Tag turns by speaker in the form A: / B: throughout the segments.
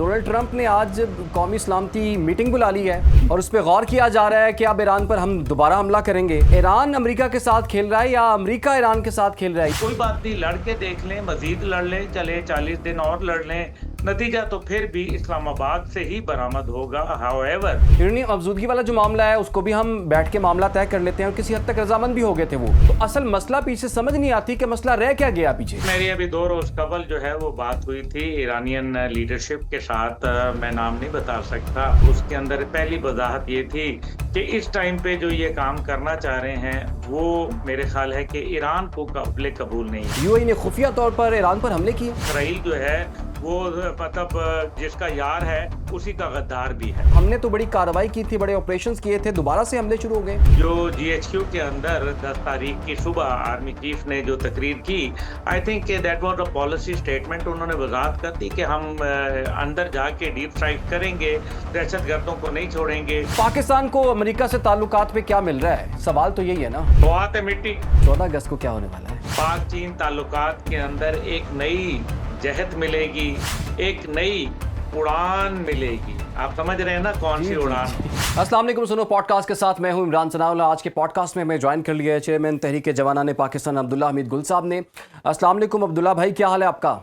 A: Donald Trump ने आज कौमी सलामती मीटिंग बुला ली है और उस पर गौर किया जा रहा है कि अब ईरान पर हम दोबारा हमला करेंगे। ईरान अमेरिका के साथ खेल रहा है या अमेरिका ईरान के साथ खेल रहा है?
B: कोई बात नहीं, लड़ के देख लें, मजीद लड़ लें, चले 40 दिन और लड़ लें, नतीजा तो फिर भी इस्लामाबाद से ही बरामद होगा। हाउएवर
A: यूरेनियम अफजूदगी वाला जो मामला है उसको भी हम बैठ के मामला तय कर लेते हैं और किसी हद तक रजामंद भी हो गए थे। वो तो असल मसला पीछे समझ नहीं आती कि मसला रह क्या गया पीछे।
B: मेरी अभी 2 रोज कबल जो है वो बात हुई थी ईरानियन लीडरशिप के साथ। मैं नाम नहीं बता सकता। उसके अंदर पहली वजाहत ये थी कि इस टाइम पे जो ये काम करना चाह रहे हैं वो मेरे ख्याल है कि ईरान को काबिल कबूल नहीं।
A: यूएई ने खुफिया तौर पर ईरान पर हमले किए।
B: इसराइल जो है वो मतलब जिसका यार है उसी का गद्दार भी है।
A: हमने तो बड़ी कार्रवाई की थी, बड़े ऑपरेशंस किए थे, दोबारा से हमले शुरू हो गए।
B: जो जीएचक्यू के अंदर 10 तारीख की सुबह आर्मी चीफ ने जो तकरीर की, I think that was a policy statement. उन्होंने वजाहत कर दी कि हम अंदर जाके डीप स्ट्राइक करेंगे, दहशतगर्दों को नहीं छोड़ेंगे।
A: पाकिस्तान को अमेरिका से ताल्लुकात पे क्या मिल रहा है? सवाल तो यही है ना।
B: बहुत है मिट्टी।
A: 14 अगस्त को क्या होने वाला है?
B: पाक चीन ताल्लुकात के अंदर एक नई जहत मिलेगी, एक नई उड़ान मिलेगी। आप समझ रहे हैं ना कौन सी उड़ान।
A: अस्सलाम वालेकुम, सुनो पॉडकास्ट के साथ मैं हूं इमरान सनाउल्लाह। आज के पॉडकास्ट में मैं ज्वाइन कर लिया है चेयरमैन तहरीक जवाना ने पाकिस्तान अब्दुल्ला हमीद गुल साहब ने। अस्सलाम वालेकुम अब्दुल्ला भाई, क्या हाल है आपका?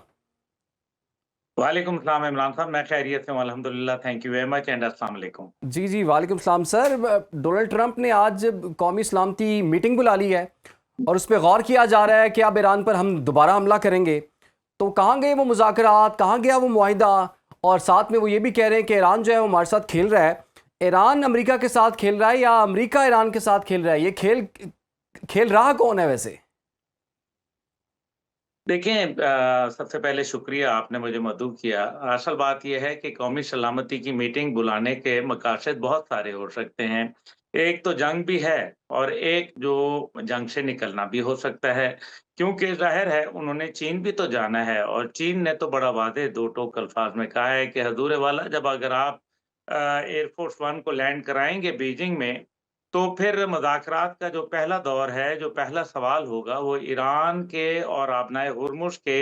B: वालेकुम सलाम इमरान साहब, मैं खैरियत से हूं अल्हम्दुलिल्लाह, thank you very much and अस्सलाम वालेकुम।
A: जी जी वालेकुम सलाम। सर, डोनाल्ड ट्रंप ने आज कौमी सलामती मीटिंग बुला ली है और उस पर गौर किया जा रहा है कि अब ईरान पर हम दोबारा हमला करेंगे। तो कहाँ गए वो मुज़ाकरात, कहाँ गया वो मुआहिदा? और साथ में वो ये भी कह रहे हैं कि ईरान जो है वो हमारे साथ खेल रहा है। ईरान अमेरिका के साथ खेल रहा है या अमेरिका ईरान के साथ खेल रहा है? ये खेल खेल रहा कौन है वैसे?
B: देखें, सबसे पहले शुक्रिया आपने मुझे मदऊ किया। असल बात यह है कि कौमी सलामती की मीटिंग बुलाने के मकासद बहुत सारे हो सकते हैं। एक तो जंग भी है और एक जो जंग से निकलना भी हो सकता है, क्योंकि ज़ाहिर है उन्होंने चीन भी तो जाना है और चीन ने तो बड़ा वाज़ेह दो टोक अल्फाज में कहा है कि हजूर वाला, जब अगर आप एयरफोर्स वन को लैंड कराएंगे बीजिंग में, तो फिर मुज़ाकरात का जो पहला दौर है, जो पहला सवाल होगा, वो ईरान के और आबनाए हुर्मुज़ के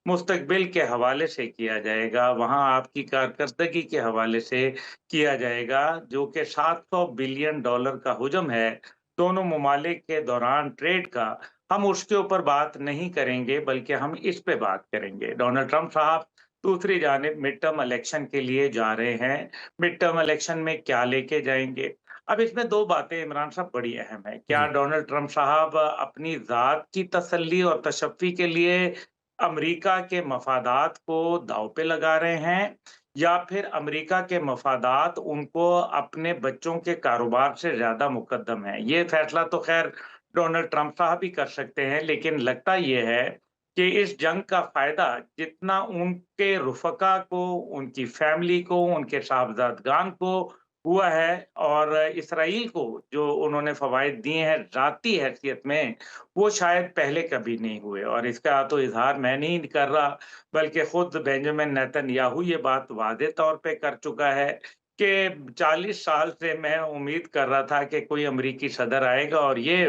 B: मुस्तकबिल के हवाले से किया जाएगा। वहाँ आपकी कारकर्दगी के हवाले से किया जाएगा, जो कि $700 बिलियन का हुजम है, दोनों ममालिक के दौरान ट्रेड का। हम उसके ऊपर बात नहीं करेंगे, बल्कि हम इस पे बात करेंगे। डोनाल्ड ट्रंप साहब दूसरी जानिब मिड टर्म इलेक्शन के लिए जा रहे हैं। मिड टर्म इलेक्शन में क्या लेके जाएँगे? अब इसमें 2 बातें इमरान साहब बड़ी अहम है। क्या
A: जी
B: डोनाल्ड ट्रंप साहब अपनी ज़ात की तसल्ली और तशफ़्फ़ी के लिए अमेरिका के मफ़ादात को दाँव पे लगा रहे हैं, या फिर अमेरिका के मफ़ादात उनको अपने बच्चों के कारोबार से ज़्यादा मुक़द्दम है? ये फ़ैसला तो ख़ैर डोनाल्ड ट्रंप साहब ही कर सकते हैं, लेकिन लगता ये है कि इस जंग का फ़ायदा जितना उनके रुफ़क़ा को, उनकी फ़ैमिली को, उनके साहबज़ादगान को हुआ है, और इसराइल को जो उन्होंने फ़वाइद दिए हैं ज़ाती हैसियत में, वो शायद पहले कभी नहीं हुए। और इसका तो इज़हार मैं नहीं कर रहा, बल्कि खुद बेंजामिन नेतन्याहू ये बात वाज़ेह तौर पे कर चुका है कि 40 साल से मैं उम्मीद कर रहा था कि कोई अमेरिकी सदर आएगा, और ये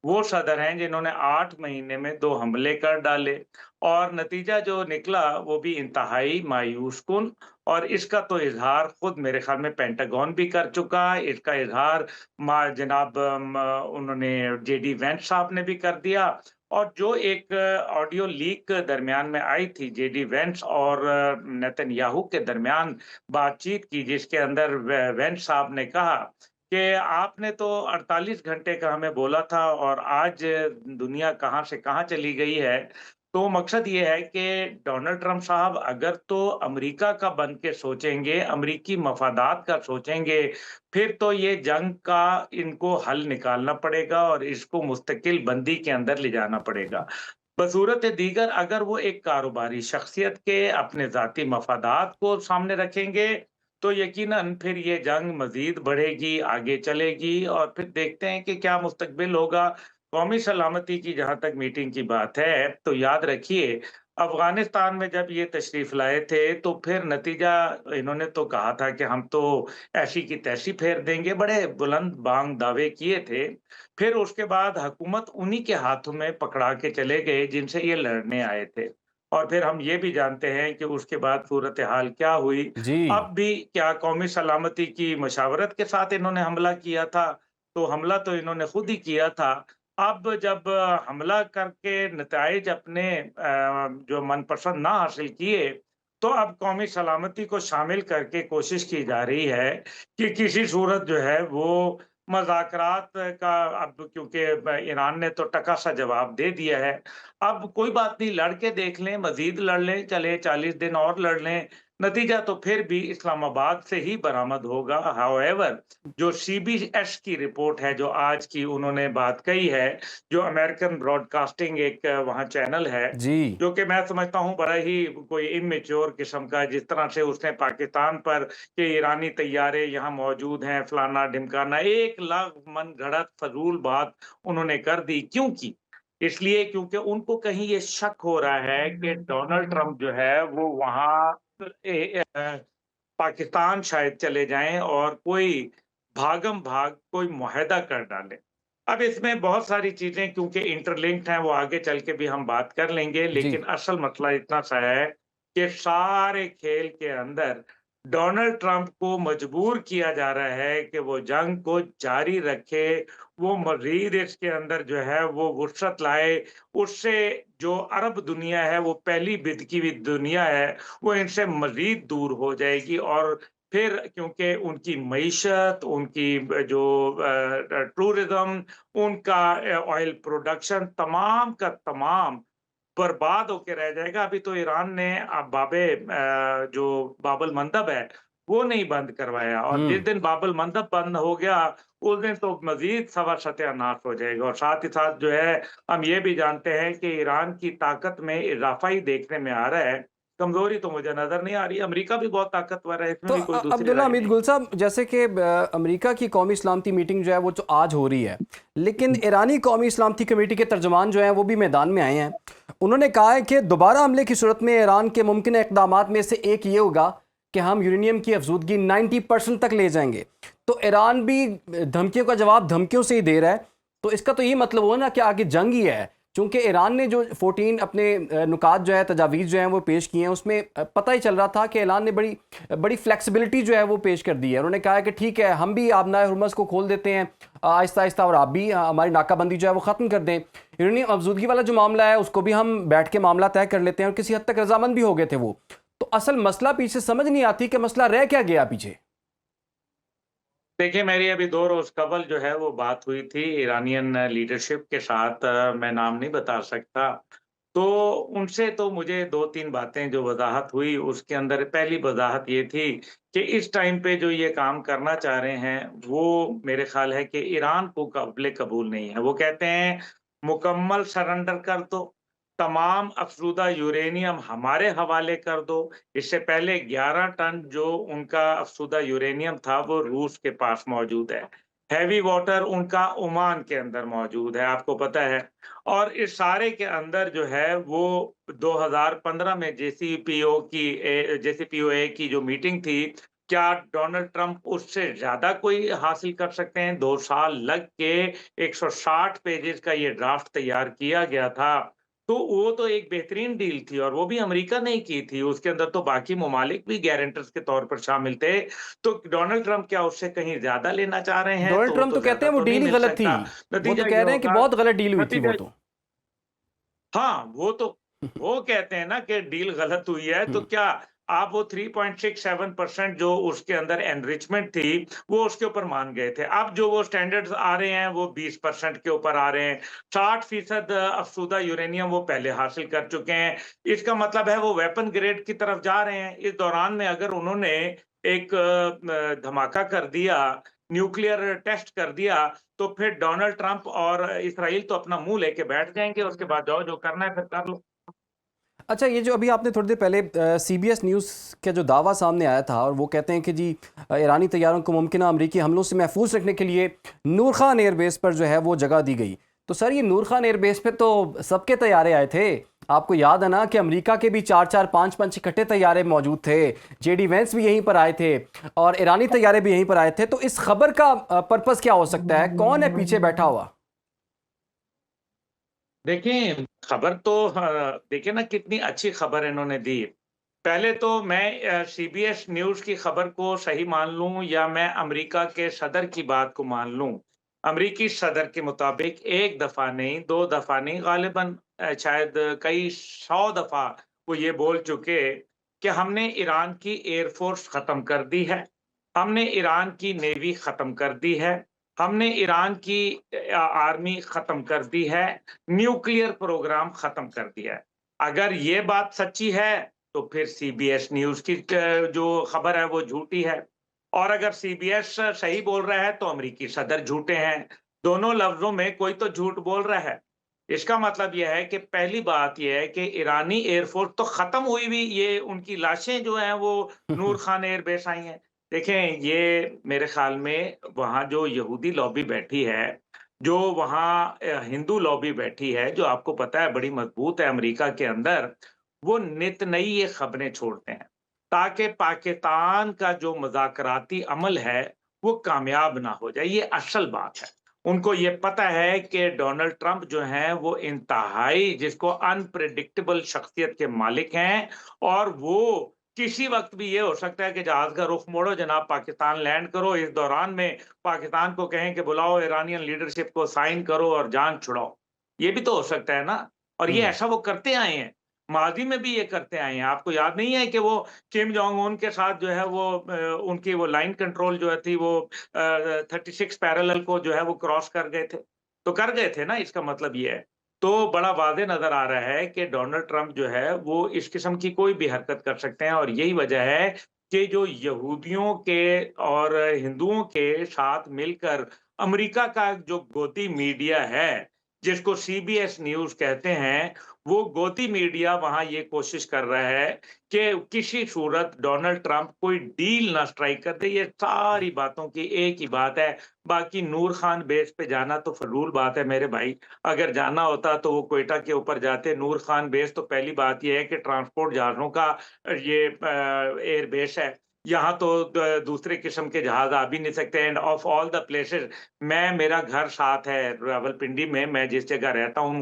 B: वो सदर हैं जिन्होंने 8 महीने में 2 हमले कर डाले, और नतीजा जो निकला वो भी इंतहाई मायूसकुन। और इसका तो इज़हार खुद मेरे ख़्याल में पेंटागन भी कर चुका है। इसका इज़हार जनाब उन्होंने जेडी वेंस साहब ने भी कर दिया। और जो एक ऑडियो लीक दरमियान में आई थी जेडी वेंस और नेतन्याहू के दरमियान बातचीत की, जिसके अंदर वेंस साहब ने कहा कि आपने तो 48 घंटे का हमें बोला था और आज दुनिया कहाँ से कहाँ चली गई है। तो मकसद ये है कि डोनाल्ड ट्रंप साहब अगर तो अमेरिका का बन के सोचेंगे, अमरीकी मफादात का सोचेंगे, फिर तो ये जंग का इनको हल निकालना पड़ेगा और इसको मुस्तकिल बंदी के अंदर ले जाना पड़ेगा। बसूरत दीगर अगर वो एक कारोबारी शख्सियत के अपने ज़ाती मफादात को सामने रखेंगे, तो यकीनन फिर ये जंग मज़ीद बढ़ेगी, आगे चलेगी, और फिर देखते हैं कि क्या मुस्तकबिल होगा। कौमी सलामती की जहाँ तक मीटिंग की बात है, तो याद रखिए अफ़गानिस्तान में जब ये तशरीफ़ लाए थे, तो फिर नतीजा इन्होंने तो कहा था कि हम तो ऐसी की तैसी फेर देंगे, बड़े बुलंद बांग दावे किए थे। फिर उसके बाद हुकूमत उन्हीं के हाथों में पकड़ा के चले गए जिनसे ये लड़ने आए थे। और फिर हम ये भी जानते हैं कि उसके बाद सूरत हाल क्या हुई।
A: जी।
B: अब भी क्या कौमी सलामती की मशावरत के साथ इन्होंने हमला किया था? तो हमला तो इन्होंने खुद ही किया था। अब जब हमला करके नताइज अपने जो मनपसंद ना हासिल किए, तो अब कौमी सलामती को शामिल करके कोशिश की जा रही है कि किसी सूरत जो है वो मज़ाकरात का, अब क्योंकि ईरान ने तो टका सा जवाब दे दिया है। अब कोई बात नहीं, लड़ के देख लें, मज़ीद लड़ लें, चले 40 दिन और लड़ लें, नतीजा तो फिर भी इस्लामाबाद से ही बरामद होगा। हाउएवर जो सीबीएस की रिपोर्ट है, जो आज की उन्होंने बात कही है, जो अमेरिकन ब्रॉडकास्टिंग एक वहाँ चैनल है,
A: जी।
B: जो कि मैं समझता हूँ बड़ा ही कोई इमैच्योर किस्म का, जिस तरह से उसने पाकिस्तान पर कि ईरानी तैयारे यहाँ मौजूद हैं, फलाना-ढिमकाना, 1 लाख मनगढ़ंत फ़ज़ूल बात उन्होंने कर दी। क्यों की? इसलिए क्योंकि उनको कहीं ये शक हो रहा है कि डोनाल्ड ट्रंप जो है वो वहाँ पाकिस्तान शायद चले जाएँ और कोई भागम-भाग कोई मुआहदा कर डालें। अब इसमें बहुत सारी चीज़ें क्योंकि इंटरलिंक्ड हैं, वो आगे चल के भी हम बात कर लेंगे,
A: जी।
B: लेकिन असल मसला इतना सा है कि सारे खेल के अंदर डोनाल्ड ट्रंप को मजबूर किया जा रहा है कि वो जंग को जारी रखे, वो मज़ीद इसके अंदर जो है वो वुसअत लाए, उससे जो अरब दुनिया है, वो पहली बिदकी हुई दुनिया है, वो इनसे मज़ीद दूर हो जाएगी। और फिर क्योंकि उनकी मईशत, उनकी जो टूरिज़्म, उनका ऑयल प्रोडक्शन तमाम का तमाम बर्बाद होके रह जाएगा। अभी तो ईरान ने जो बाब-अल मंदब है, वो नहीं बंद करवाया, और जिस
A: हुँ।
B: दिन बाब-अल मंदब बंद हो गया, उस दिन तो मज़ीद सवा सत्यानाश हो जाएगा। और साथ ही साथ जो है, हम ये भी जानते हैं कि ईरान की ताकत में इज़ाफ़ा ही देखने में आ रहा है, कमज़ोरी तो मुझे नज़र नहीं आ रही। अमेरिका भी बहुत ताकतवर है, इसमें
A: तो
B: भी कोई दूसरी
A: अब्दुल्ला
B: राय
A: हमीद
B: नहीं।
A: गुल साहब, जैसे कि अमेरिका की कौमी इस्लामती मीटिंग जो है वो तो आज हो रही है, लेकिन ईरानी कौमी इस्लामती कमेटी के तर्जमान जो हैं वो भी मैदान में आए हैं। उन्होंने कहा है कि दोबारा हमले की सूरत में ईरान के मुमकिन इक़दामात में से एक ये होगा कि हम यूरेनियम की अफजूदगी 90% तक ले जाएंगे। तो ईरान भी धमकियों का जवाब धमकियों से ही दे रहा है। तो इसका तो यही मतलब हुआ ना कि आगे जंग ही है, चूँकि ईरान ने जो 14 अपने नुकात जो है, तजावीज़ जो हैं वो पेश किए हैं, उसमें पता ही चल रहा था कि ईरान ने बड़ी बड़ी फ्लेक्सिबिलिटी जो है वो पेश कर दी है। उन्होंने कहा है कि ठीक है, हम भी आबनाए हुर्मुज़ को खोल देते हैं आहिस्ता आहिस्ता, और आप भी हमारी नाकाबंदी जो है वो ख़त्म कर दें। यूरेनियम अफजूदगी वाला जो मामला है उसको भी हम बैठ के मामला तय कर लेते हैं, और किसी हद तक रजामंद भी हो गए थे वो। तो असल मसला पीछे समझ नहीं आती कि मसला रह क्या गया पीछे।
B: देखिए, मेरी अभी 2 रोज़ कबल जो है वो बात हुई थी ईरानियन लीडरशिप के साथ, मैं नाम नहीं बता सकता। तो उनसे तो मुझे 2-3 बातें जो वज़ाहत हुई, उसके अंदर पहली वज़ाहत ये थी कि इस टाइम पे जो ये काम करना चाह रहे हैं, वो मेरे ख़्याल है कि ईरान को काबिल कबूल नहीं है। वो कहते हैं, मुकम्मल सरेंडर कर दो, तमाम अफ़ज़ूदा यूरेनियम हमारे हवाले कर दो। इससे पहले 11 टन जो उनका अफ़ज़ूदा यूरेनियम था, वो रूस के पास मौजूद है। हेवी वाटर उनका ओमान के अंदर मौजूद है, आपको पता है। और इस सारे के अंदर जो है वो 2015 में जेसीपीओए की जो मीटिंग थी, क्या डोनाल्ड ट्रंप उससे ज़्यादा कोई हासिल कर सकते हैं? 2 साल लग के 160 पेजेज़ का ये ड्राफ्ट तैयार किया गया था। तो वो तो एक बेहतरीन डील थी, और वो भी अमेरिका ने ही की थी। उसके अंदर तो बाकी ममालिक भी गारंटर्स के तौर पर शामिल थे। तो डोनाल्ड ट्रंप क्या उससे कहीं ज़्यादा लेना चाह रहे हैं?
A: डोनाल्ड
B: तो वो
A: ट्रंप
B: तो
A: तो कहते
B: ज़्यादा
A: हैं वो
B: तो नहीं
A: डील ही
B: मिल
A: गलत थी।
B: सकता।
A: वो तो
B: नतीजा
A: कह
B: ये
A: रहे हैं कि
B: होगा
A: बहुत गलत डील हुई थी वो
B: नतीजा
A: तो।
B: हाँ, वो कहते हैं ना कि डील गलत हुई है, तो क्या आप वो 3.67% जो उसके अंदर एनरिचमेंट थी, वो उसके ऊपर मान गए थे। अब जो वो स्टैंडर्ड्स आ रहे हैं, वो 20% के ऊपर आ रहे हैं। 60% अफ़्ज़ूदा यूरेनियम वो पहले हासिल कर चुके हैं। इसका मतलब है वो वेपन ग्रेड की तरफ जा रहे हैं। इस दौरान में अगर उन्होंने एक धमाका कर दिया, न्यूक्लियर टेस्ट कर दिया, तो फिर डोनाल्ड ट्रंप और इस्राइल तो अपना मुँह लेके बैठ जाएँगे, उसके बाद जाओ जो करना है फिर कर लो।
A: अच्छा, ये जो अभी आपने थोड़ी देर पहले सीबीएस न्यूज़ का जो दावा सामने आया था, और वो कहते हैं कि जी ईरानी तैयारों को मुमकिन अमरीकी हमलों से महफूज रखने के लिए नूर खान एयरबेस पर जो है वो जगह दी गई। तो सर, ये नूर खान एयरबेस पे तो सबके तैयारे आए थे। आपको याद है ना कि अमेरिका के भी 4-4, 5-5 इकट्ठे तैयारे मौजूद थे। जेडी वेंस भी यहीं पर आए थे, और ईरानी तैयारे भी यहीं पर आए थे। तो इस खबर का पर्पज़ क्या हो सकता है? कौन है पीछे बैठा हुआ?
B: देखिए, खबर तो देखिए ना कितनी अच्छी खबर इन्होंने दी। पहले तो मैं सीबीएस न्यूज़ की खबर को सही मान लूँ या मैं अमेरिका के सदर की बात को मान लूँ। अमेरिकी सदर के मुताबिक 1 दफ़ा नहीं, 2 दफ़ा नहीं ग़ालिबन शायद कई 100 दफ़ा वो ये बोल चुके कि हमने ईरान की एयर फ़ोर्स ख़त्म कर दी है, हमने ईरान की नेवी ख़त्म कर दी है, हमने ईरान की आर्मी ख़त्म कर दी है, न्यूक्लियर प्रोग्राम ख़त्म कर दिया है। अगर ये बात सच्ची है, तो फिर सीबीएस न्यूज़ की जो खबर है वो झूठी है और अगर सीबीएस सही बोल रहा है, तो अमेरिकी सदर झूठे हैं। दोनों लफ्ज़ों में कोई तो झूठ बोल रहा है। इसका मतलब ये है कि पहली बात ये है कि ईरानी एयर फ़ोर्स तो ख़त्म हुई भी, ये उनकी लाशें जो हैं वो नूर ख़ान एयर बेस आई हैं। देखें, ये मेरे ख़्याल में वहाँ जो यहूदी लॉबी बैठी है, जो वहाँ हिंदू लॉबी बैठी है, जो आपको पता है बड़ी मज़बूत है अमेरिका के अंदर, वो नित नई ये खबरें छोड़ते हैं, ताकि पाकिस्तान का जो मुज़ाकराती अमल है, वो कामयाब ना हो जाए, ये असल बात है। उनको ये पता है कि डोनाल्ड ट्रंप जो हैं, वो इंतहाई जिसको अनप्रेडिक्टेबल शख्सियत के मालिक हैं और वो किसी वक़्त भी ये हो सकता है कि जहाज़ का रुख मोड़ो जनाब, पाकिस्तान लैंड करो, इस दौरान में पाकिस्तान को कहें कि बुलाओ इरानियन लीडरशिप को, साइन करो और जान छुड़ाओ। ये भी तो हो सकता है ना? और ये
A: हुँ।
B: ऐसा वो करते आए हैं। माज़ी में भी ये करते आए हैं। आपको याद नहीं है कि वो किम जोंग उन के साथ जो है वो उनकी वो लाइन कंट्रोल जो है थी वो 36 पैरेलल को जो है वो क्रॉस कर गए थे। तो कर गए थे ना, इसका मतलब ये है। तो बड़ा वाज़ेह नज़र आ रहा है कि डोनाल्ड ट्रंप जो है वो इस किस्म की कोई भी हरकत कर सकते हैं और यही वजह है कि जो यहूदियों के और हिंदुओं के साथ मिलकर अमेरिका का जो गोती मीडिया है, जिसको सीबीएस न्यूज़ कहते हैं, वो गोती मीडिया वहाँ ये कोशिश कर रहा है कि किसी सूरत डोनाल्ड ट्रंप कोई डील ना स्ट्राइक कर दे। ये सारी बातों की एक ही बात है। बाकी नूर खान बेस पे जाना तो फ़ज़ूल बात है मेरे भाई। अगर जाना होता तो वो क्वेटा के ऊपर जाते। नूर खान बेस तो पहली बात ये है कि ट्रांसपोर्ट जहाज़ों का ये एयर बेस है। यहाँ तो दूसरे किस्म के जहाज़ आ भी नहीं सकते end of all the places मेरा घर साथ है रावलपिंडी में, मैं जिस जगह रहता हूँ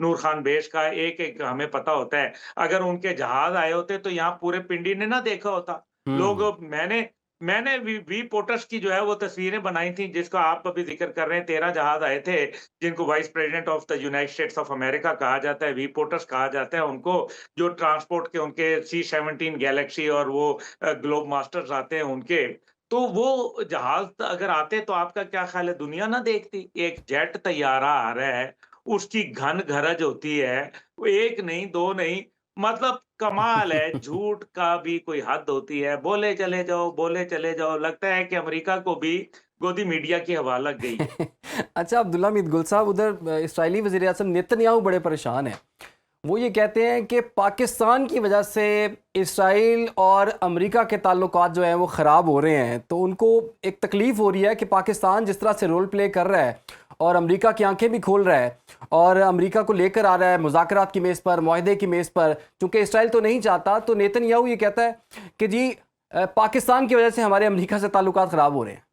B: नूर खान बेस का एक-एक हमें पता होता है। अगर उनके जहाज़ आए होते तो यहाँ पूरे पिंडी ने ना देखा होता।
A: हुँ,
B: लोग
A: हुँ।
B: मैंने मैंने वी पोर्टर्स की जो है वो तस्वीरें बनाई थी जिसका आप अभी ज़िक्र कर रहे हैं, 13 जहाज़ आए थे, जिनको vice president of the United states of America कहा जाता है, वी पोर्टर्स कहा जाता है उनको, जो ट्रांसपोर्ट के उनके सी-17 गैलेक्सी और वो ग्लोब मास्टर्स आते हैं उनके। तो वो जहाज़ अगर आते तो आपका क्या ख़्याल है दुनिया ना देखती? एक जेट तैयारा आ रहा है, उसकी घन-घरज होती है, 1 नहीं, 2 नहीं, मतलब कमाल है, झूठ का भी कोई हद होती है, बोले चले जाओ, लगता है कि अमेरिका को भी गोदी मीडिया की हवा लग गई है।
A: अच्छा, अब्दुल्ला मीत गुल साहब, उधर इस्राएली वज़ीर-ए-आज़म नेतन्याहू बड़े परेशान हैं। वो ये कहते हैं कि पाकिस्तान की वजह से इस्राएल और अमेरिका के ताल्लुकात जो हैं वो ख़राब हो रहे हैं, तो उनको एक तकलीफ़ हो रही है कि पाकिस्तान जिस तरह से रोल प्ले कर रहा है और अमेरिका की आंखें भी खोल रहा है और अमेरिका को लेकर आ रहा है मुज़ाकरात की मेज़ पर, मुआहदे की मेज़ पर, चूँकि इसराइल तो नहीं चाहता, तो नेतन्याहू ये कहता है कि जी पाकिस्तान की वजह से हमारे अमेरिका से ताल्लुकात ख़राब हो रहे हैं।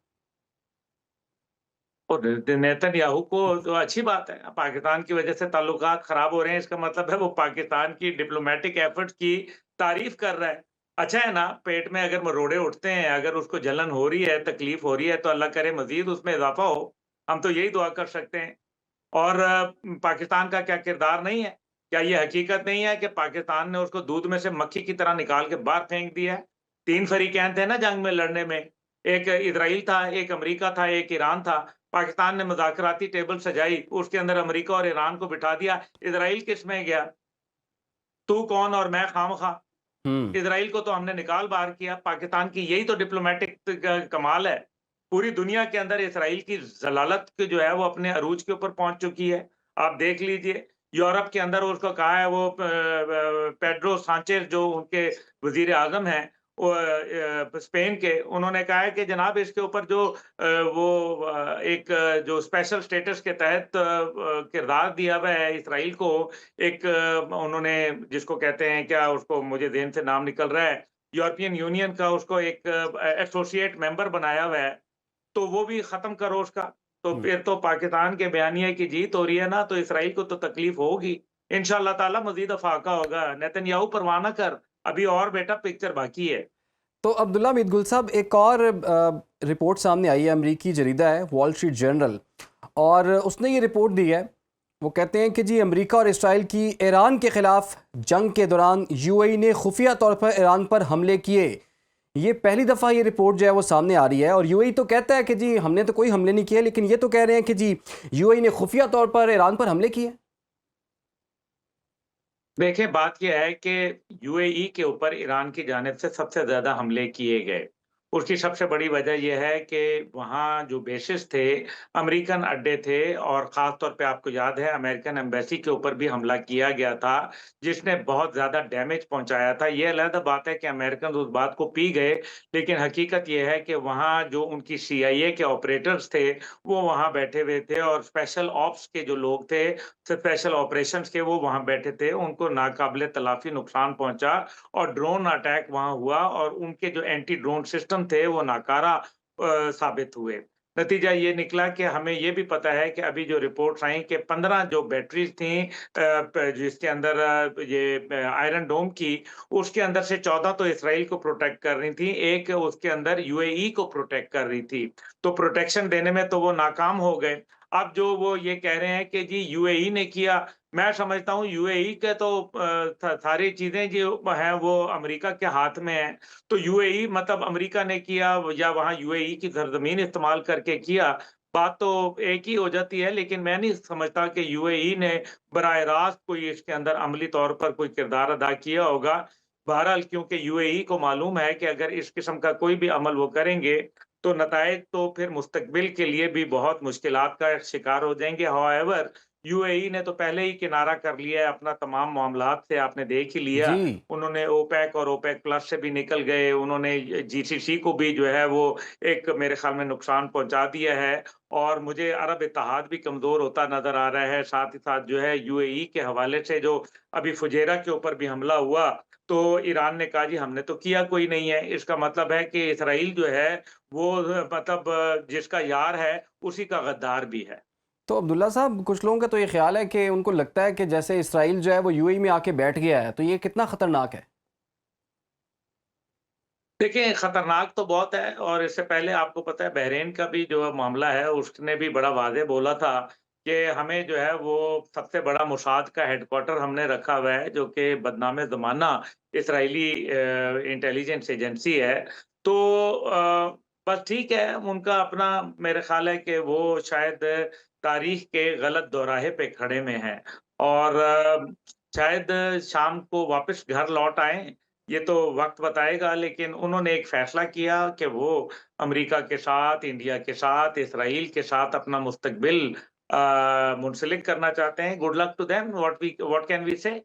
B: और नेतन्याहू को तो अच्छी बात है, पाकिस्तान की वजह से ताल्लुकात खराब हो रहे हैं, इसका मतलब है वो पाकिस्तान की डिप्लोमैटिक एफर्ट्स की तारीफ कर रहा है। अच्छा है ना, पेट में अगर मरोड़े उठते हैं, अगर उसको जलन हो रही है, तकलीफ हो रही है, तो अल्लाह करे मज़ीद उसमें इज़ाफ़ा हो। हम तो यही दुआ कर सकते हैं। और पाकिस्तान का क्या किरदार नहीं है? क्या ये हकीकत नहीं है कि पाकिस्तान ने उसको दूध में से मक्खी की तरह निकाल के बाहर फेंक दिया है? 3 फरीकैन थे ना जंग में लड़ने में, एक इज़राइल था, एक अमेरिका था, एक ईरान था। पाकिस्तान ने मुज़ाकराती टेबल सजाई, उसके अंदर अमेरिका और ईरान को बिठा दिया। इज़राइल किसमें गया? तू कौन और मैं खामखा।
A: हुँ।
B: इज़राइल को तो हमने निकाल बाहर किया। पाकिस्तान की यही तो डिप्लोमैटिक कमाल है। पूरी दुनिया के अंदर इज़राइल की ज़लालत की जो है वो अपने अरूज के ऊपर पहुँच चुकी है। आप देख लीजिए, यूरोप के अंदर उसको कहा है वो पेड्रो सांचेज़ जो उनके वज़ीर-ए-आज़म हैं, वो स्पेन के, उन्होंने कहा है कि जनाब इसके ऊपर जो एक जो स्पेशल स्टेटस के तहत किरदार दिया हुआ है इज़राइल को, एक उन्होंने जिसको कहते हैं क्या उसको मुझे ज़हन से नाम निकल रहा है, यूरोपियन यूनियन का उसको एक एसोसिएट मेंबर बनाया हुआ है, तो वो भी ख़त्म करो उसका। तो
A: हम्म।
B: फिर तो पाकिस्तान के बयानिया की जीत हो रही है ना, तो इसराइल को तो तकलीफ होगी। इंशाअल्लाह ताला मज़ीद अफ़ाका होगा। नेतन्याहू परवाह ना कर, अभी और बेटा पिक्चर बाकी है।
A: तो अब्दुल्ला मीतगुल साहब, एक और रिपोर्ट सामने आई है, अमरीकी जरीदा है वॉल स्ट्रीट जर्नल, और उसने ये रिपोर्ट दी है। वो कहते हैं कि जी अमेरिका और इसराइल की ईरान के ख़िलाफ़ जंग के दौरान यूएई ने खुफिया तौर पर ईरान पर हमले किए। ये पहली दफ़ा ये रिपोर्ट जो है वो सामने आ रही है, और यूएई तो कहता है कि जी हमने तो कोई हमले नहीं किए, लेकिन ये तो कह रहे हैं कि जी यूएई ने खुफिया तौर पर ईरान पर हमले किए।
B: देखिए, बात ये है कि यूएई के ऊपर ईरान की जानिब से सबसे ज़्यादा हमले किए गए। उसकी सबसे बड़ी वजह ये है कि वहाँ जो बेसिस थे, अमेरिकन अड्डे थे, और ख़ास तौर पे आपको याद है अमेरिकन एम्बेसी के ऊपर भी हमला किया गया था, जिसने बहुत ज़्यादा डैमेज पहुँचाया था। ये अलग बात है कि अमेरिकन उस बात को पी गए, लेकिन हकीकत ये है कि वहाँ जो उनकी सीआईए के ऑपरेटर्स थे, वो वहाँ बैठे हुए थे, और स्पेशल ऑप्स के जो लोग थे, स्पेशल ऑपरेशंस के, वो वहाँ बैठे थे। उनको नाकाबिले तलाफ़ी नुकसान पहुँचा, और ड्रोन अटैक वहाँ हुआ, और उनके जो एंटी ड्रोन सिस्टम थे वो नाकारा साबित हुए। नतीजा ये निकला कि हमें ये भी पता है कि अभी जो रिपोर्ट्स आई कि 15 जो बैटरीज़ थी प जिसके अंदर आयरन डोम की, उसके अंदर से 14 तो इसराइल को प्रोटेक्ट कर रही थी, एक उसके अंदर यूएई को प्रोटेक्ट कर रही थी। तो प्रोटेक्शन देने में तो वो नाकाम हो गए। अब जो वो ये कह रहे हैं कि जी यूएई ने किया, मैं समझता हूँ यूएई के तो सारी चीज़ें जो हैं वो अमेरिका के हाथ में हैं। तो यूएई मतलब अमेरिका ने किया या वहाँ यूएई की सरज़मीन इस्तेमाल करके किया, बात तो एक ही हो जाती है, लेकिन मैं नहीं समझता कि यूएई ने बराह रास्त कोई इसके अंदर अमली तौर पर कोई किरदार अदा किया होगा। बहरहाल क्योंकि यूएई को मालूम है कि अगर इस किस्म का कोई भी अमल वो करेंगे, तो नताइज तो फिर मुस्तकबिल के लिए भी बहुत मुश्किलात का शिकार हो जाएँगे। हाउएवर यूएई ने तो पहले ही किनारा कर लिया है अपना तमाम मामलात से, आपने देख ही लिया।
A: जी।
B: उन्होंने ओपेक और ओपेक प्लस से भी निकल गए, उन्होंने जीसीसी को भी जो है वो एक मेरे ख़्याल में नुकसान पहुँचा दिया है, और मुझे अरब इत्तेहाद भी कमज़ोर होता नज़र आ रहा है। साथ ही साथ जो है यूएई के हवाले से जो अभी फुजैरा के ऊपर भी हमला हुआ, तो ईरान ने कहा जी हमने तो किया कोई नहीं है। इसका मतलब है कि इसराइल जो है वो मतलब जिसका यार है, उसी का गद्दार भी है।
A: तो अब्दुल्ला साहब, कुछ लोगों का तो ये ख्याल है कि उनको लगता है कि जैसे इसराइल जो है वो यूएई में आके बैठ गया है, तो ये कितना ख़तरनाक है?
B: देखिए, खतरनाक तो बहुत है, और इससे पहले आपको पता है बहरीन का भी जो मामला है, उसने भी बड़ा वाज़ेह बोला था कि हमें जो है वो सबसे बड़ा मोसाद का हेडक्वार्टर हमने रखा हुआ है, जो कि बदनाम-ए-ज़माना इज़राइली इंटेलिजेंस एजेंसी है। तो बस ठीक है, उनका अपना मेरा ख़्याल है कि वो शायद तारीख़ के गलत दोराहे पे खड़े में हैं, और शायद शाम को वापस घर लौट आएँ, ये तो वक़्त बताएगा, लेकिन उन्होंने एक फ़ैसला किया कि वो अमेरिका के साथ, इंडिया के साथ, इसराइल के साथ अपना मुस्तकबिल मुंसलिक करना चाहते हैं। Good luck to them, what can we say?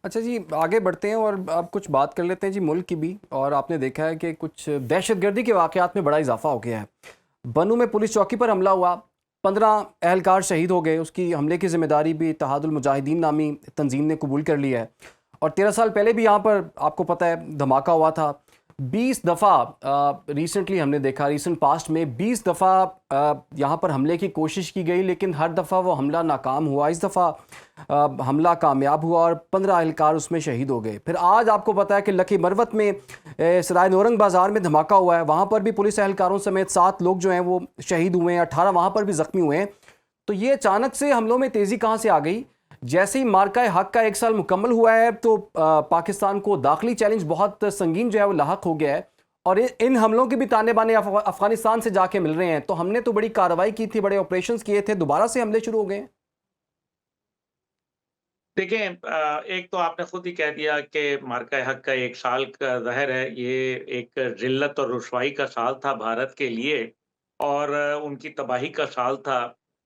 A: अच्छा जी, आगे बढ़ते हैं और अब कुछ बात कर लेते हैं जी मुल्क की भी। और आपने देखा है कि कुछ दहशतगर्दी के वाक़यात में बड़ा इजाफा हो गया है। बनू में पुलिस चौकी पर हमला हुआ, 15 एहलकार शहीद हो गए। उसकी हमले की ज़िम्मेदारी भी इत्तेहादुल मुजाहिदीन नामी तंजीम ने कबूल कर लिया है। और 13 साल पहले भी यहाँ पर आपको पता है धमाका हुआ था। 20 दफ़ा रिसेंटली हमने देखा, रिसेंट पास्ट में 20 दफ़ा यहाँ पर हमले की कोशिश की गई, लेकिन हर दफ़ा वो हमला नाकाम हुआ। इस दफ़ा हमला कामयाब हुआ और 15 एहलकार उसमें शहीद हो गए। फिर आज आपको पता है कि लकी मरवत में सराय नौरंग बाज़ार में धमाका हुआ है। वहाँ पर भी पुलिस एहलकारों समेत 7 लोग जो हैं वो शहीद हुए हैं, 18 वहाँ पर भी ज़ख्मी हुए हैं। तो ये अचानक से हमलों में तेज़ी कहाँ से आ गई? जैसे ही मार्का हक का 1 साल मुकम्मल हुआ है, तो पाकिस्तान को दाखिली चैलेंज बहुत संगीन जो है वो लाहक हो गया है, और इन हमलों के भी ताने बाने अफगानिस्तान से जाके मिल रहे हैं। तो हमने तो बड़ी कार्रवाई की थी, बड़े ऑपरेशंस किए थे, दोबारा से हमले शुरू हो गए हैं।
B: देखिए, एक तो आपने खुद ही कह दिया कि मार्का हक का 1 साल का ज़ाहिर है, ये एक ज़िल्लत और रुसवाई का साल था भारत के लिए, और उनकी तबाही का साल था।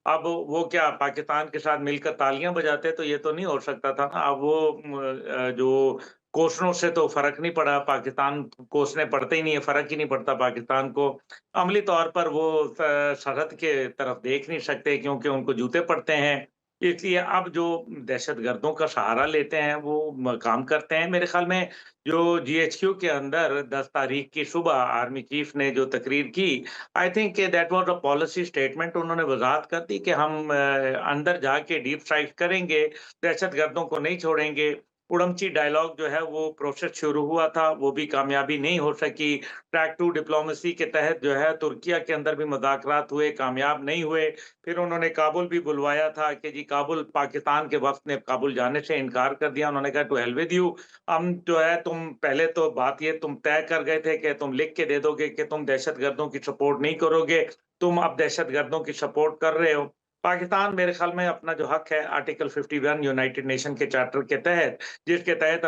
B: अब वो क्या पाकिस्तान के साथ मिलकर तालियाँ बजाते, तो ये तो नहीं हो सकता था ना। अब वो जो कोसनों से तो फ़र्क नहीं पड़ा, पाकिस्तान कोसने पड़ते ही नहीं है, फ़र्क ही नहीं पड़ता पाकिस्तान को। अमली तौर पर वो सरहद के तरफ देख नहीं सकते, क्योंकि उनको जूते पड़ते हैं। इसलिए अब जो दहशतगर्दों का सहारा लेते हैं, वो काम करते हैं। मेरे ख़्याल में जो जीएचक्यू के अंदर 10 तारीख की सुबह आर्मी चीफ ने जो तकरीर की, I think that was a policy statement. उन्होंने वज़ाहत कर दी कि हम अंदर जाके डीप स्ट्राइक करेंगे, दहशतगर्दों को नहीं छोड़ेंगे। उड़मची डायलॉग जो है वो प्रोसेस शुरू हुआ था, वो भी कामयाबी नहीं हो सकी। ट्रैक टू डिप्लोमेसी के तहत जो है तुर्किया के अंदर भी मुज़ाकरात हुए, कामयाब नहीं हुए। फिर उन्होंने काबुल भी बुलवाया था कि जी काबुल, पाकिस्तान के वफ़्द ने काबुल जाने से इनकार कर दिया। उन्होंने कहा टू हेल विद यू। हम जो है, तुम पहले तो बात ये तुम तय कर गए थे कि तुम लिख के दे दोगे कि तुम दहशतगर्दों की सपोर्ट नहीं करोगे, तुम अब दहशतगर्दों की सपोर्ट कर रहे हो। पाकिस्तान मेरे ख़्याल में अपना जो हक है आर्टिकल 51 यूनाइटेड नेशन के चार्टर के तहत, जिसके तहत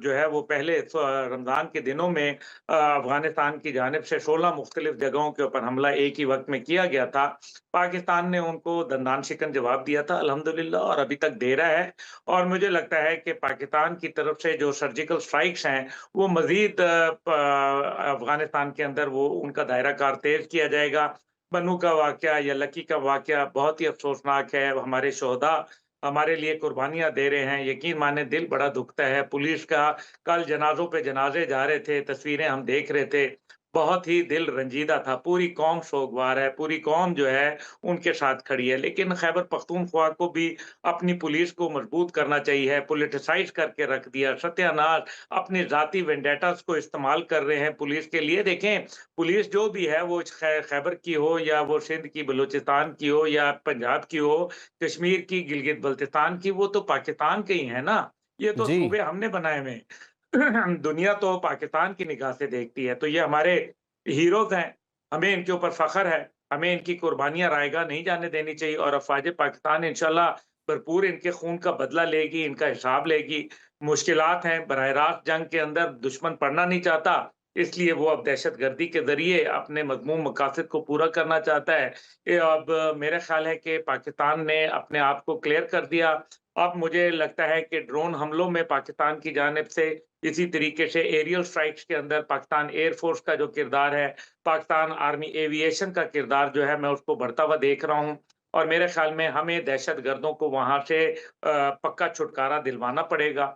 B: जो है वो पहले रमज़ान के दिनों में अफ़गानिस्तान की जानिब से 16 मुख्तलिफ जगहों के ऊपर हमला एक ही वक़्त में किया गया था। पाकिस्तान ने उनको दंदान शिकन जवाब दिया था अल्हम्दुलिल्लाह, और अभी तक दे रहा है। और मुझे लगता है कि पाकिस्तान की तरफ से जो सर्जिकल स्ट्राइक्स हैं, वो मज़ीद अफ़गानिस्तान के अंदर वो उनका दायरा-कार तेज़ किया जाएगा। बन्नू का वाक़या या लक्की का वाक़या बहुत ही अफ़सोसनाक है। हमारे शोहदा हमारे लिए कुर्बानियाँ दे रहे हैं। यकीन माने दिल बड़ा दुखता है। पुलिस का कल जनाज़ों पे जनाज़े जा रहे थे, तस्वीरें हम देख रहे थे। बहुत ही दिल रंजीदा था। पूरी कौम सोगवार है, पूरी कौम जो है उनके साथ खड़ी है। लेकिन खैबर पख्तूनख्वा को भी अपनी पुलिस को मजबूत करना चाहिए। पॉलिटिसाइज़ करके रख दिया, सत्यानाश, अपने ज़ाती वेंडेटास को इस्तेमाल कर रहे हैं पुलिस के लिए। देखें, पुलिस जो भी है वो खैबर की हो, या वो सिंध की, बलूचिस्तान की हो, या पंजाब की हो, कश्मीर की, गिलगित-बल्तिस्तान की, वो तो पाकिस्तान के ही हैं ना। ये तो
A: जी।
B: सूबे हमने बनाए हुए हैं। दुनिया तो पाकिस्तान की निगाह से देखती है, तो ये हमारे हीरोज़ हैं, हमें इनके ऊपर फ़ख्र है, हमें इनकी कुर्बानियाँ रायगा नहीं जाने देनी चाहिए, और अफ़वाज पाकिस्तान इंशाअल्लाह भरपूर इनके खून का बदला लेगी, इनका हिसाब लेगी। मुश्किलात हैं, बराह रास्त जंग के अंदर दुश्मन पड़ना नहीं चाहता, इसलिए वो अब दहशतगर्दी के ज़रिए अपने मज़मूम मकासद को पूरा करना चाहता है। ये अब मेरा ख़्याल है कि पाकिस्तान ने अपने आप को क्लियर कर दिया। अब मुझे लगता है कि ड्रोन हमलों में पाकिस्तान की जानिब से, इसी तरीके से एरियल स्ट्राइक्स के अंदर पाकिस्तान एयर फ़ोर्स का जो किरदार है, पाकिस्तान आर्मी एविएशन का किरदार जो है, मैं उसको बढ़ता हुआ देख रहा हूँ। और मेरे ख़्याल में हमें दहशतगर्दों को वहाँ से पक्का छुटकारा दिलवाना पड़ेगा।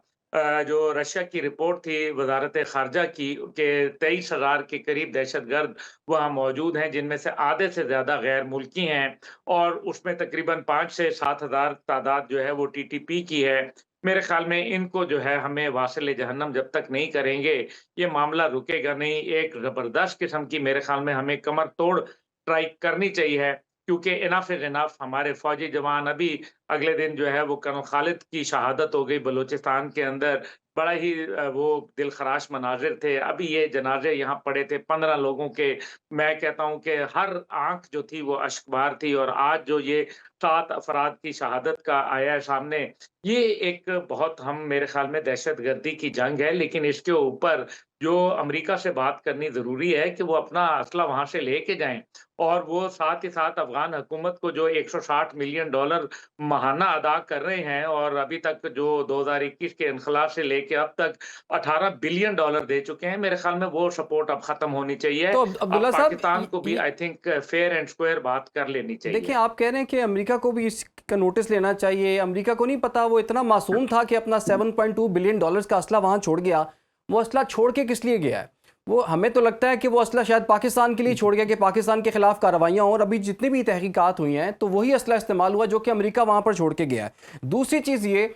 B: जो रशिया की रिपोर्ट थी वज़ारत ख़ारिजा की, कि 23,000 के करीब दहशतगर्द वहाँ मौजूद हैं, जिनमें से आधे से ज़्यादा गैर मुल्की हैं, और उसमें तकरीबन 5 से 7,000 तादाद जो है वो टीटीपी की है। मेरे ख़्याल में इनको जो है हमें वासिल जहन्नम जब तक नहीं करेंगे, ये मामला रुकेगा नहीं। एक ज़बरदस्त किस्म की मेरे ख़्याल में हमें कमर तोड़ स्ट्राइक करनी चाहिए, क्योंकि इनफ़ इज़ इनफ़। हमारे फ़ौजी जवान अभी अगले दिन जो है वो कर्नल खालिद की शहादत हो गई बलूचिस्तान के अंदर। बड़ा ही वो दिलख़राश मनाज़िर थे। अभी ये जनाज़े यहाँ पड़े थे 15 लोगों के। मैं कहता हूँ कि हर आँख जो थी वो अश्कबार थी, और आज जो ये 7 अफ़राद की शहादत का आया है सामने, ये एक बहुत, हम मेरे ख़्याल में दहशतगर्दी की जंग है। लेकिन इसके ऊपर जो अमेरिका से बात करनी ज़रूरी है कि वो अपना असला वहाँ से लेके जाएँ, और वो साथ ही साथ अफ़गान हुकूमत को जो $160 मिलियन माहाना अदा कर रहे हैं, और अभी तक जो 2021 के इन्क़िलाब से लेके अब तक $18 बिलियन दे चुके हैं। मेरे ख़्याल में वो सपोर्ट अब ख़त्म होनी चाहिए।
A: तो
B: अब
A: अब्दुल्ला साहब,
B: पाकिस्तान को भी I think fair and square बात कर लेनी
A: देखिए,
B: चाहिए।
A: आप कह रहे हैं कि अमेरिका को भी इसका नोटिस लेना चाहिए। अमेरिका को नहीं पता, वो इतना मासूम था कि अपना $7.2 बिलियन का असला वहाँ छोड़ गया। वो असला छोड़ के किस लिए गया है? वो, हमें तो लगता है कि वो असला शायद पाकिस्तान के लिए छोड़ गया कि पाकिस्तान के खिलाफ कार्रवाइयाँ हों, और अभी जितनी भी तहकीकात हुई हैं तो वही असला इस्तेमाल हुआ जो कि अमेरिका वहाँ पर छोड़ के गया है। दूसरी चीज़ ये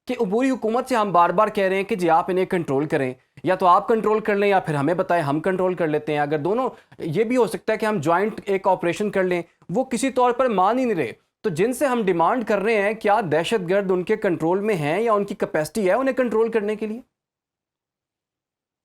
A: कि अबूरी हुकूमत से हम बार बार कह रहे हैं कि जी आप इन्हें कंट्रोल करें, या तो आप कंट्रोल कर लें या फिर हमें बताएं, हम कंट्रोल कर लेते हैं। अगर दोनों, ये भी हो सकता है कि हम ज्वाइंट एक ऑपरेशन कर लें। वो किसी तौर पर मान ही नहीं रहे। तो जिनसे हम डिमांड कर रहे हैं, क्या दहशतगर्द उनके कंट्रोल में हैं या उनकी कैपेसिटी है उन्हें कंट्रोल करने के लिए?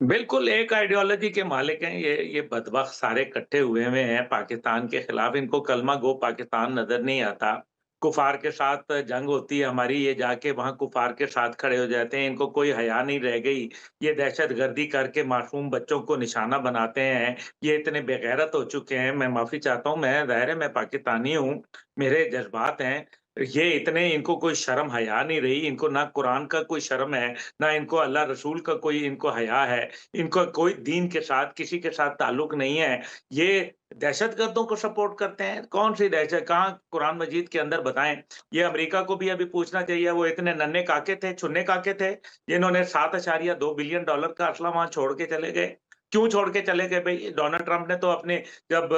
B: बिल्कुल, एक आइडियोलॉजी के मालिक हैं ये बदबख्त, सारे इकट्ठे हुए हैं पाकिस्तान के खिलाफ। इनको कलमा गो पाकिस्तान नज़र नहीं आता। कुफ़ार के साथ जंग होती है हमारी, ये जाके वहाँ कुफ़ार के साथ खड़े हो जाते हैं। इनको कोई हया नहीं रह गई। ये दहशतगर्दी करके मासूम बच्चों को निशाना बनाते हैं। ये इतने बेगैरत हो चुके हैं। मैं माफ़ी चाहता हूँ, मैं ज़ाहिर है मैं पाकिस्तानी हूँ, मेरे जज़्बात हैं। ये इतने इनको कोई शर्म हया नहीं रही, इनको ना कुरान का कोई शर्म है, ना इनको अल्लाह रसूल का कोई इनको हया है, इनको कोई दीन के साथ किसी के साथ ताल्लुक नहीं है। ये दहशतगर्दों को सपोर्ट करते हैं, कौन-सी दहशत कहाँ कुरान मजीद के अंदर बताएँ? ये अमेरिका को भी अभी पूछना चाहिए, वो इतने नन्हे काके थे, छुन्ने काके थे, जिन्होंने 7.2 बिलियन डॉलर का असला वहाँ छोड़ के चले गए। क्यों छोड़ के चले गए भई? डोनाल्ड ट्रंप ने तो अपने जब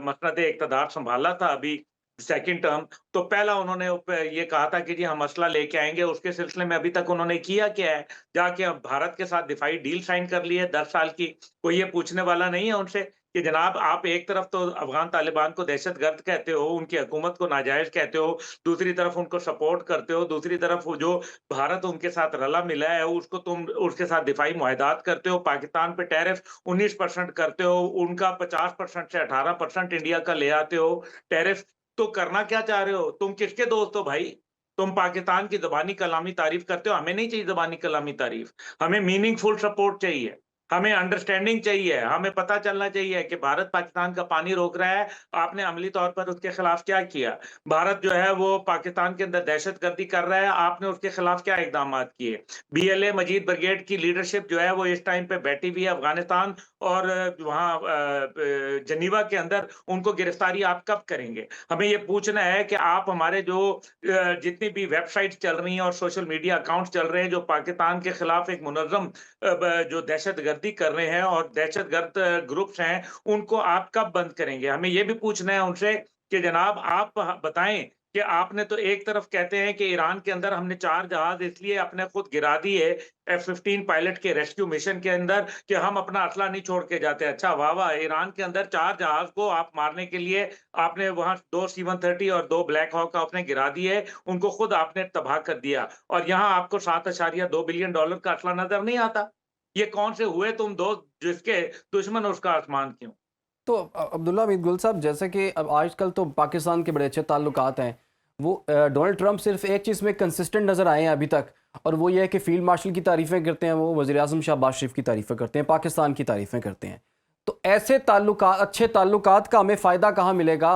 B: मसनद-ए-इक़्तिदार सँभाला था अभी सेकंड टर्म, तो पहला उन्होंने ये कहा था कि जी हम असला लेके आएँगे, उसके सिलसिले में अभी तक उन्होंने किया क्या है? जाके अब भारत के साथ दिफाई डील साइन कर ली है 10 साल की। कोई ये पूछने वाला नहीं है उनसे कि जनाब आप एक तरफ तो अफ़गान तालिबान को दहशतगर्द कहते हो, उनकी हुकूमत को नाजायज़ कहते हो, दूसरी तरफ उनको सपोर्ट करते हो, दूसरी तरफ वो जो भारत उनके साथ रला-मिला है उसको तुम उसके साथ दिफाई मुआहदात करते हो, पाकिस्तान पे टैरिफ 19% करते हो, उनका 50% से 18% इंडिया का ले आते हो टैरिफ। तो करना क्या चाह रहे हो? तुम किसके दोस्त हो भाई? तुम पाकिस्तान की ज़बानी कलामी तारीफ़ करते हो, हमें नहीं चाहिए ज़बानी कलामी तारीफ़, हमें मीनिंगफुल सपोर्ट चाहिए, हमें अंडरस्टैंडिंग चाहिए, हमें पता चलना चाहिए कि भारत पाकिस्तान का पानी रोक रहा है, आपने अमली तौर पर उसके खिलाफ क्या किया? भारत जो है वो पाकिस्तान के अंदर दहशतगर्दी कर रहा है, आपने उसके खिलाफ क्या इक़दामात किए? बीएलए मजीद ब्रिगेड की लीडरशिप जो है वो इस टाइम पे बैठी हुई है अफ़गानिस्तान और वहाँ जनीवा के अंदर उनको गिरफ्तारी आप कब करेंगे? हमें ये पूछना है कि आप हमारे जो जितनी भी वेबसाइट्स चल रही हैं और सोशल मीडिया अकाउंट्स चल रहे हैं जो पाकिस्तान के खिलाफ एक मुनज़्ज़म जो दहशतगर्दी कर रहे हैं और दहशतगर्द ग्रुप्स हैं, उनको आप कब बंद करेंगे? हमें ये भी पूछना है उनसे कि जनाब आप बताएँ कि आपने तो एक तरफ कहते हैं कि ईरान के अंदर हमने 4 जहाज़ इसलिए अपने खुद गिरा दिए F-15 पायलट के रेस्क्यू मिशन के अंदर कि हम अपना असला नहीं छोड़ के जाते। अच्छा वाह-वाह! ईरान के अंदर 4 जहाज़ को आप मारने के लिए आपने वहाँ 2 C-130 और 2 ब्लैक हॉक आपने गिरा दिए, उनको खुद आपने तबाह कर दिया और यहाँ आपको 7.2 बिलियन डॉलर का असला नज़र नहीं आता। ये कौन से हुए तुम दोस्त जिसके दुश्मन उसका आसमान क्यों?
A: तो अब्दुल्ला हमीद गुल साहब, जैसे कि अब आजकल तो पाकिस्तान के बड़े अच्छे ताल्लुकात हैं। वो डोनाल्ड ट्रंप सिर्फ एक चीज़ में कंसिस्टेंट नज़र आए हैं अभी तक, और वो ये है कि फ़ील्ड मार्शल की तारीफ़ें करते हैं, वो वज़ीर आज़म शहबाज शरीफ की तारीफ़ें करते हैं, पाकिस्तान की तारीफ़ें करते हैं। तो ऐसे ताल्लुकात, अच्छे ताल्लुकात का हमें फ़ायदा कहाँ मिलेगा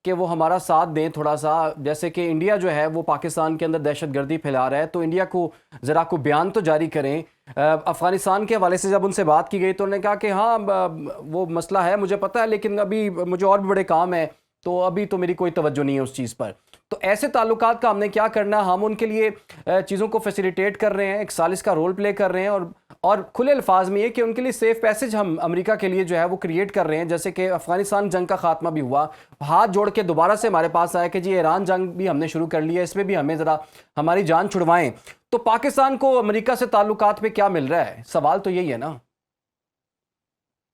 A: कि वो हमारा साथ दें थोड़ा सा? जैसे कि इंडिया जो है वो पाकिस्तान के अंदर दहशतगर्दी फैला रहा है, तो इंडिया को ज़रा को बयान तो जारी करें। अफ़गानिस्तान के हवाले से जब उनसे बात की गई तो उन्होंने कहा कि हाँ वो मसला है मुझे पता है, लेकिन अभी मुझे और भी बड़े काम है, तो अभी तो मेरी कोई तवज्जो नहीं है उस चीज़ पर। तो ऐसे ताल्लुकात का हमने क्या करना? हम उनके लिए चीज़ों को फैसिलिटेट कर रहे हैं, एक सालिस का रोल प्ले कर रहे हैं, और खुले अल्फाज में ये कि उनके लिए सेफ पैसेज हम अमेरिका के लिए जो है वो क्रिएट कर रहे हैं। जैसे कि अफगानिस्तान जंग का खात्मा भी हुआ, हाथ जोड़ के दोबारा से हमारे पास आया कि जी ईरान जंग भी हमने शुरू कर लिया, इसमें भी हमें ज़रा हमारी जान छुड़वाएं। तो पाकिस्तान को अमेरिका से ताल्लुकात पे क्या मिल रहा है? सवाल तो यही है ना।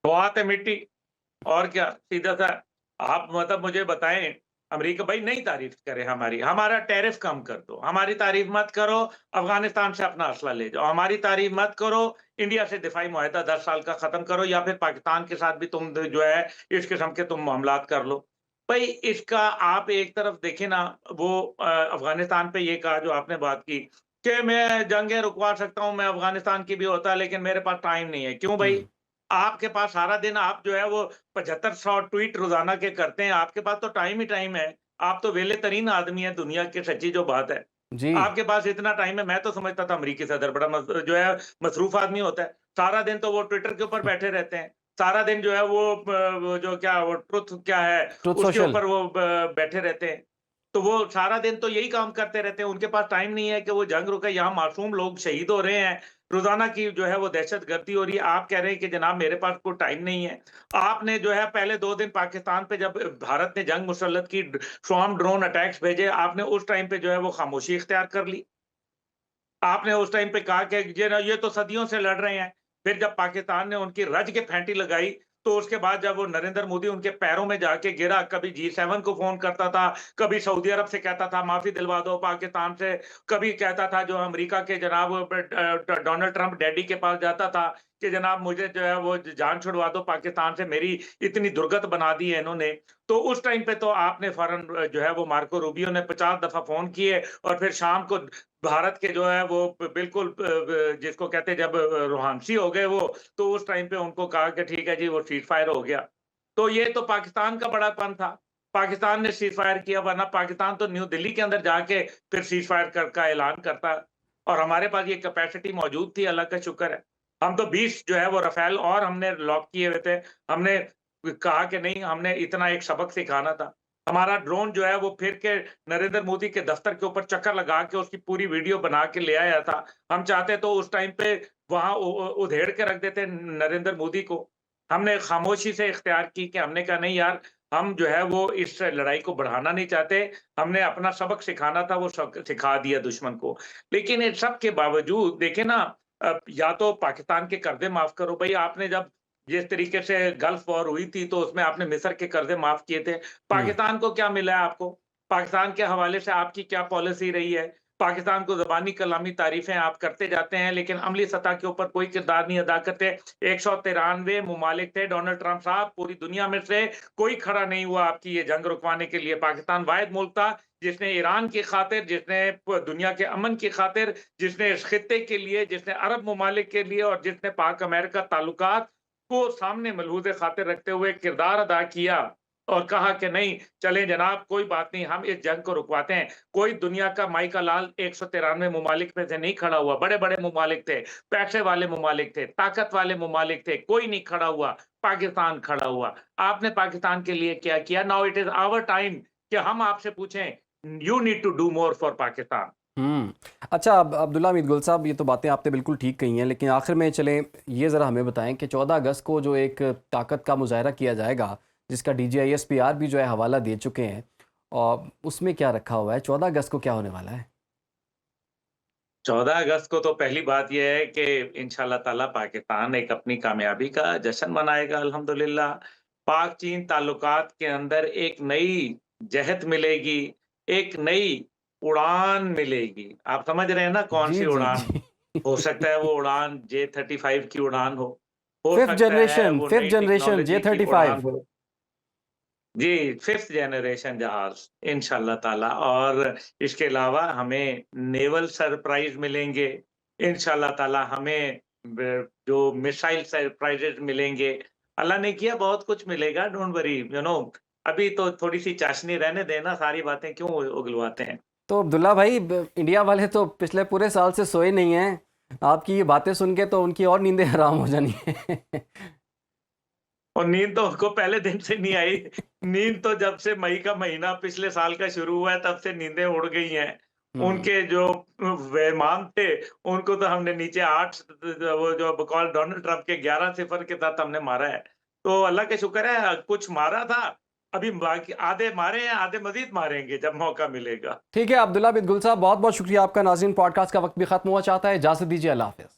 B: बहुत है मिट्टी और क्या सीधा-सा आप मतलब मुझे बताएँ अमेरिका भाई नहीं तारीफ़ करे हमारी, हमारा टैरिफ कम कर दो, हमारी तारीफ़ मत करो, अफ़गानिस्तान से अपना असला ले जाओ, हमारी तारीफ़ मत करो, इंडिया से दिफ़ाई मुआहदा 10 साल का ख़त्म करो या फिर पाकिस्तान के साथ भी तुम जो है इस किस्म के तुम मामलात कर लो। भई इसका आप एक तरफ देखें ना वो अफ़गानिस्तान पे ये कहा जो आपने बात की कि मैं जंगें रुकवा सकता हूँ, मैं अफ़गानिस्तान की भी होता लेकिन मेरे पास टाइम नहीं है। क्यों भई?
A: हम्म।
B: आपके पास सारा दिन आप जो है वो 7500 ट्वीट रोज़ाना के करते हैं, आपके पास तो टाइम ही टाइम है। आप तो वेले तरीन आदमी हैं दुनिया के, सच्ची जो बात है।
A: जी।
B: आपके पास इतना टाइम है, मैं तो समझता था अमेरिकी सदर बड़ा जो है मसरूफ़ आदमी होता है। सारा दिन तो वो ट्विटर के ऊपर बैठे रहते हैं। सारा दिन जो है वो जो क्या वो ट्रुथ क्या है,
A: ट्रुथ
B: उसके
A: सोशल।
B: ऊपर वो बैठे रहते हैं। तो वो सारा दिन तो यही काम करते रहते हैं, उनके पास टाइम नहीं है कि वो जंग रुके, यहाँ मासूम लोग शहीद हो रहे हैं, रोज़ाना की जो है वो दहशतगर्दी हो रही है। आप कह रहे हैं कि जनाब मेरे पास कोई टाइम नहीं है। आपने जो है पहले 2 दिन पाकिस्तान पे जब भारत ने जंग मुसल्लत की, स्वार्म ड्रोन अटैक्स भेजे, आपने उस टाइम पे जो है वो खामोशी इख्तियार कर ली। आपने उस टाइम पे कहा कि ये तो सदियों से लड़ रहे हैं। फिर जब पाकिस्तान ने उनकी रज के फैंटी लगाई, तो उसके बाद जब वो नरेंद्र मोदी उनके पैरों में जाके गिरा, कभी G7 को फ़ोन करता था, कभी सऊदी अरब से कहता था माफ़ी दिलवा दो पाकिस्तान से, कभी कहता था जो अमेरिका के जनाब डोनाल्ड ट्रंप डैडी के पास जाता था कि जनाब मुझे जो है वो जान छुड़वा दो पाकिस्तान से, मेरी इतनी दुर्गत बना दी है इन्होंने। तो उस टाइम पे तो आपने फ़ौरन जो है वो मार्को रूबियो ने 50 दफ़ा फ़ोन किए और फिर शाम को भारत के जो है वो बिल्कुल जिसको कहते हैं जब रूहांसी हो गए वो, तो उस टाइम पे उनको कहा कि ठीक है जी वो सीज़ फायर हो गया। तो ये तो पाकिस्तान का बड़ापन था। पाकिस्तान ने सीज फायर किया, वरना पाकिस्तान तो न्यू दिल्ली के अंदर जाके फिर सीज फायर का ऐलान करता। और हमारे पास ये कैपेसिटी मौजूद थी, अल्लाह का शुक्र है। हम तो 20 जो है वो राफेल और हमने लॉक किए हुए थे। हमने कहा कि नहीं, हमने इतना एक सबक सिखाना था। हमारा ड्रोन जो है वो फिर के नरेंद्र मोदी के दफ्तर के ऊपर चक्कर लगा के उसकी पूरी वीडियो बना के ले आया था। हम चाहते तो उस टाइम पे वहाँ उधेड़ के रख देते नरेंद्र मोदी को। हमने खामोशी से इख्तियार की कि हमने कहा नहीं यार, हम जो है वो इस लड़ाई को बढ़ाना नहीं चाहते। हमने अपना सबक सिखाना था, वो सिखा दिया दुश्मन को। लेकिन इन सब के बावजूद देखें ना, या तो पाकिस्तान के कर्जे माफ करो। भाई आपने जब जिस तरीके से गल्फ वॉर हुई थी तो उसमें आपने मिस्र के कर्जे माफ किए थे।
A: हम्म।
B: पाकिस्तान को क्या मिला है आपको? पाकिस्तान के हवाले से आपकी क्या पॉलिसी रही है? पाकिस्तान को ज़बानी कलामी तारीफ़ें आप करते जाते हैं, लेकिन अमली सतह के ऊपर कोई किरदार नहीं अदा करते। 193 ममालिक थे डोनाल्ड ट्रंप साहब, पूरी दुनिया में से कोई खड़ा नहीं हुआ आपकी ये जंग रुकवाने के लिए। पाकिस्तान वाहिद मुल्क था जिसने ईरान की खातिर, जिसने दुनिया के अमन की खातिर, जिसने इस खित्ते के लिए, जिसने अरब ममालिक के लिए और जिसने पाक अमेरिका ताल्लुकात को सामने मलहूज़ खातिर रखते हुए किरदार अदा किया और कहा कि नहीं, चलें जनाब, कोई बात नहीं, हम इस जंग को रुकवाते हैं। कोई दुनिया का माई का लाल 193 ममालिक में से नहीं खड़ा हुआ। बड़े-बड़े ममालिक थे, पैसे वाले ममालिक थे, ताकत वाले ममालिक थे, कोई नहीं खड़ा हुआ, पाकिस्तान खड़ा हुआ। आपने पाकिस्तान के लिए क्या किया? Now it is our time कि हम आपसे पूछें, you need to do more for Pakistan.
A: अच्छा, अब अब्दुल्ला हमीद गुल साहब, ये तो बातें आपने बिल्कुल ठीक कही हैं, लेकिन आखिर में चलें ये ज़रा हमें बताएं कि 14 अगस्त को जो एक ताकत का मुजाहरा किया जाएगा, जिसका DGISPR भी जो है हवाला दे चुके हैं, और उसमें क्या रखा हुआ है? 14 अगस्त को क्या होने वाला है?
B: 14 अगस्त को तो पहली बात ये है कि इंशाल्लाह ताला पाकिस्तान एक अपनी कामयाबी का जश्न मनाएगा अल्हम्दुलिल्लाह। पाक-चीन ताल्लुकात के अंदर एक नई जहत मिलेगी, एक नई उड़ान मिलेगी। आप समझ रहे हैं ना
A: जी
B: कौन-सी
A: जी
B: उड़ान?
A: जी।
B: हो सकता है वो उड़ान J-35 की उड़ान हो
A: फिफ्थ
B: सकता है
A: जनरेशन
B: वो
A: फिफ्थ
B: नई
A: जनरेशन
B: टेक्नोलॉजी की
A: J-35।
B: उड़ान हो। जी, 5th जनरेशन जहाज़ इंशाल्लाह ताला। और इसके अलावा हमें नेवल सरप्राइज़ मिलेंगे, इंशाल्लाह ताला हमें जो मिसाइल सरप्राइज़ेज़ मिलेंगे। अल्लाह ने किया बहुत कुछ मिलेगा, डोंट वरी, अभी तो थोड़ी-सी चाशनी रहने देना, सारी बातें क्यों उगलवाते हैं?
A: तो अब्दुल्ला भाई, इंडिया वाले तो पिछले पूरे साल से सोए नहीं हैं। आपकी ये बातें सुन के तो उनकी और नींदें हराम हो जानी है।
B: और नींद तो उनको पहले दिन से नहीं आई। नींद तो जब से मई का महीना पिछले साल का शुरू हुआ है, तब से नींदें उड़ गई हैं।
A: हम्म।
B: उनके जो विमान थे, उनको तो हमने नीचे 8, वो जो बकौल डोनाल्ड ट्रंप के 11-0 के साथ हमने मारा है। तो अल्लाह का शुक्र है, कुछ मारा था, अभी बाकी आधे मारे हैं, आधे मज़ीद मारेंगे जब मौका मिलेगा।
A: ठीक है अब्दुल्ला बिन गुल साहब, बहुत बहुत शुक्रिया आपका। नाज़रीन, पॉडकास्ट का वक्त भी खत्म हुआ चाहता है, इजाज़त दीजिए, अल्लाह हाफ़िज़।